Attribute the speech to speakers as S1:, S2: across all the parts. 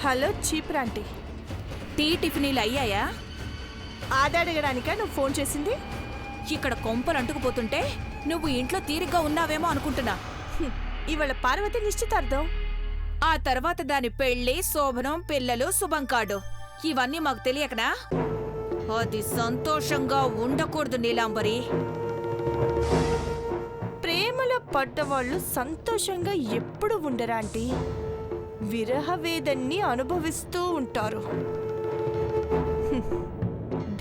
S1: Hello చీప్ aunty,
S2: tea టిఫినీలు అయ్యాయా?
S1: అది అడగడానికా నువ్వు ఫోన్ చేసింది?
S2: ఇక్కడ కొంపలు అంటుకుపోతుంటే నువ్వు ఇంట్లో తీరిగ్గా ఉన్నావేమో అనుకుంటున్నా.
S1: ఇవాళ పార్వతి నిశ్చితార్థం.
S2: ఆ తర్వాత దాని పెళ్లి, శోభనం, పిల్లలు, శుభం కార్డు ఇవన్నీ మాకు తెలియకనా? అది సంతోషంగా ఉండకూడదు నీలాంబరి.
S1: ప్రేమలో పడ్డవాళ్ళు సంతోషంగా ఎప్పుడు ఉండరా ఆంటీ? విరహ వేదన్ని అనుభవిస్తూ ఉంటారు.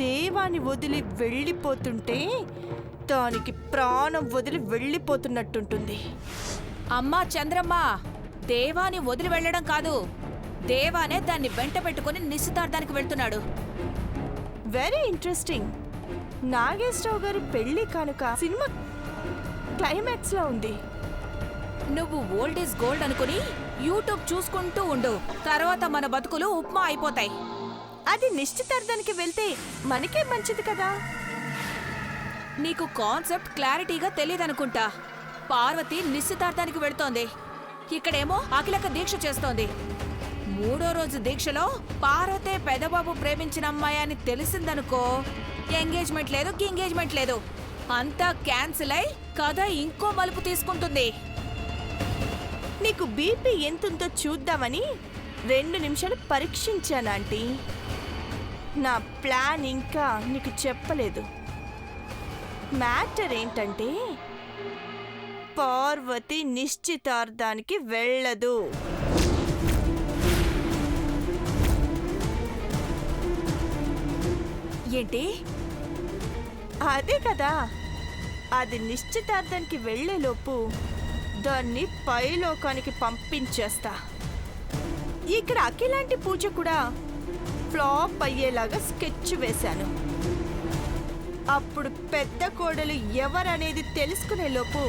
S1: దేవాన్ని వదిలి వెళ్ళిపోతుంటే దానికి ప్రాణం వదిలి వెళ్ళిపోతున్నట్టుంటుంది.
S2: అమ్మా చంద్రమ్మ, దేవాని వదిలి వెళ్లడం కాదు, దేవానే దాన్ని వెంట పెట్టుకుని నిశ్చితార్థానికి వెళ్తున్నాడు.
S1: Very interesting. నాగేశ్వరరావు గారి పెళ్లి కానుక సినిమా క్లైమాక్స్ లో ఉంది.
S2: నువ్వు ఓల్డ్ ఈజ్ గోల్డ్ అనుకుని యూట్యూబ్ చూసుకుంటూ ఉండు, తర్వాత మన బతుకులు ఉప్మా అయిపోతాయి.
S1: అది నిశ్చితార్థానికి వెళ్తే మనకే మంచిది కదా.
S2: నీకు కాన్సెప్ట్ క్లారిటీగా తెలియదనుకుంటా. పార్వతి నిశ్చితార్థానికి వెళ్తోంది, ఇక్కడేమో అఖిలక్క దీక్ష చేస్తోంది. 3వ రోజు దీక్షలో పార్వతే పెదబాబు ప్రేమించిన అమ్మాయి అని తెలిసిందనుకో, ఎంగేజ్మెంట్ లేదు, గింగేజ్మెంట్ లేదు, అంతా క్యాన్సిల్ అయి కథ ఇంకో మలుపు తీసుకుంటుంది.
S1: నీకు బీపీ ఎంతుందో చూద్దామని 2 నిమిషాలు పరీక్షించాను ఆంటీ. నా ప్లాన్ ఇంకా నీకు చెప్పలేదు. మ్యాటర్ ఏంటంటే పార్వతి నిశ్చితార్థానికి వెళ్ళదు.
S2: ఏంటి?
S1: అదే కదా, అది నిశ్చితార్థానికి వెళ్లేలోపు దాన్ని పైలోకానికి పంపించేస్తా. ఇక్కడ అఖిలాంటి పూజ కూడా ఫ్లాప్ అయ్యేలాగా స్కెచ్ వేశాను. అప్పుడు పెద్ద కోడలు ఎవరనేది తెలుసుకునే లోపు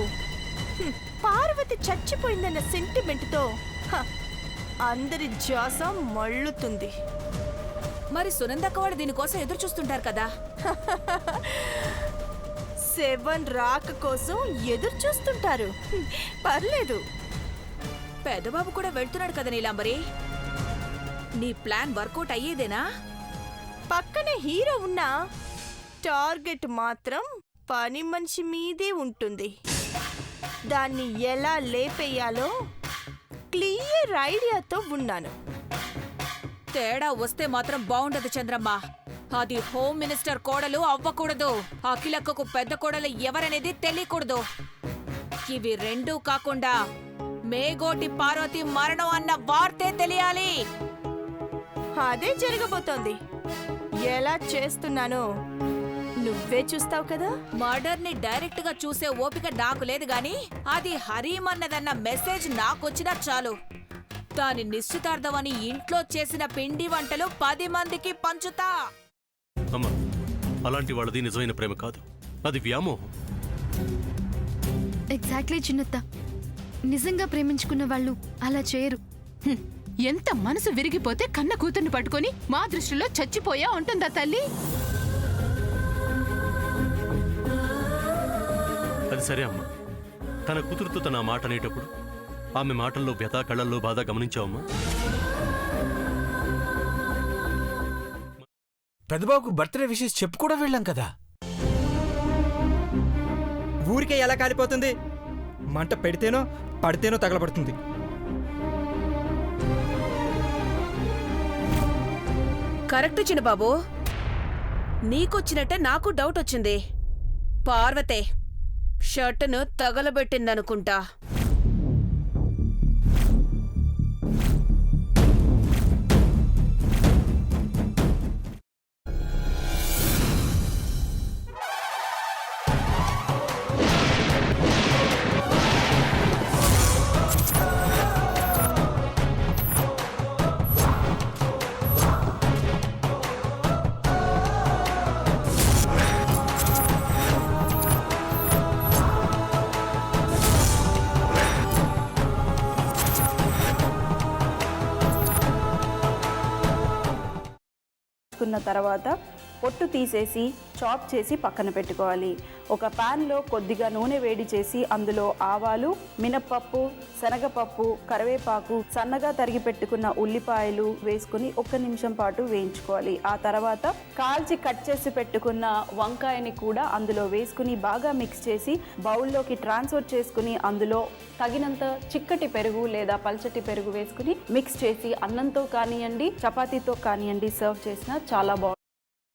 S1: పార్వతి చచ్చిపోయిందన్న సెంటిమెంట్తో అందరి ధ్యాస మళ్ళుతుంది.
S2: మరి సునందక్క వాళ్ళు దీనికోసం ఎదురు చూస్తుంటారు కదా.
S1: 7 రాక కోసం ఎదురు చూస్తుంటారు. పర్లేదు.
S2: పెదబాబు కూడా వెళ్తున్నాడు కదా నీలాంబరి, నీ ప్లాన్ వర్కౌట్ అయ్యేదేనా?
S1: పక్కనే హీరో ఉన్నా టార్గెట్ మాత్రం పని మనిషి మీదే ఉంటుంది. దాన్ని ఎలా లేపేయాలో క్లియర్ ఐడియాతో ఉన్నాను.
S2: తేడా వస్తే మాత్రం బాగుండదు చంద్రమ్మ. అది హోమ్ మినిస్టర్ కోడలు అవ్వకూడదు, అఖిలక్కకు పెద్ద కోడలు ఎవరనేది తెలియకూడదు. ఇవి రెండూ కాకుండా మేగోటి పార్వతి మరణం అన్న వార్తే తెలియాలి.
S1: అదే జరగబోతోంది. ఎలా చేస్తున్నానో నువ్వే చూస్తావు కదా.
S2: మర్డర్ ని డైరెక్ట్ గా చూసే ఓపిక నాకు లేదు గాని, అది హరీమన్నదన్న మెసేజ్ నాకొచ్చినా చాలు. దాని నిశ్చితార్థం అని ఇంట్లో చేసిన పిండి వంటలు 10 మందికి పంచుతా.
S3: అమ్మా, అలాంటి వాళ్ళది నిజమైన ప్రేమ కాదు, అది వ్యామోహం.
S4: ఎగ్జాక్ట్లీ చిన్నత్త, నిజంగా ప్రేమించుకున్న వాళ్ళు అలా చేయరు.
S5: ఎంత మనసు విరిగిపోతే కన్న కూతుర్ని పట్టుకొని మా దృష్టిలో చచ్చిపోయా ఉంటుందా తల్లి?
S3: అది సరే అమ్మా, తన కూతురుతో తన మాట అనేటప్పుడు ఆమె మాటల్లో వ్యథ, కళ్ళల్లో బాధ గమనించావమ్మా?
S6: పెద్దబాబుకు బర్త్డే విషెస్ చెప్పు కూడా వెళ్ళాం కదా.
S7: ఊరికే ఎలా కాలిపోతుంది? మంట పెడితేనో పడితేనో తగలబడుతుంది.
S2: కరెక్ట్ చిన్నబాబు, నీకొచ్చినట్టే నాకు డౌట్ వచ్చింది. పార్వతే షర్టును తగలబెట్టిందనుకుంటా.
S8: తర్వాత పొట్టు తీసేసి చాప్ చేసి పక్కన పెట్టుకోవాలి. ఒక ప్యాన్లో కొద్దిగా నూనె వేడి చేసి అందులో ఆవాలు, మినప్పప్పు, శనగపప్పు, కరివేపాకు, సన్నగా తరిగి పెట్టుకున్న ఉల్లిపాయలు వేసుకుని 1 నిమిషం పాటు వేయించుకోవాలి. ఆ తర్వాత కాల్చి కట్ చేసి పెట్టుకున్న వంకాయని కూడా అందులో వేసుకుని బాగా మిక్స్ చేసి బౌల్లోకి ట్రాన్స్ఫర్ చేసుకుని అందులో తగినంత చిక్కటి పెరుగు లేదా పల్చటి పెరుగు వేసుకుని మిక్స్ చేసి అన్నంతో కానివ్వండి, చపాతీతో కానివ్వండి సర్వ్ చేసినా చాలా బాగుంటుంది.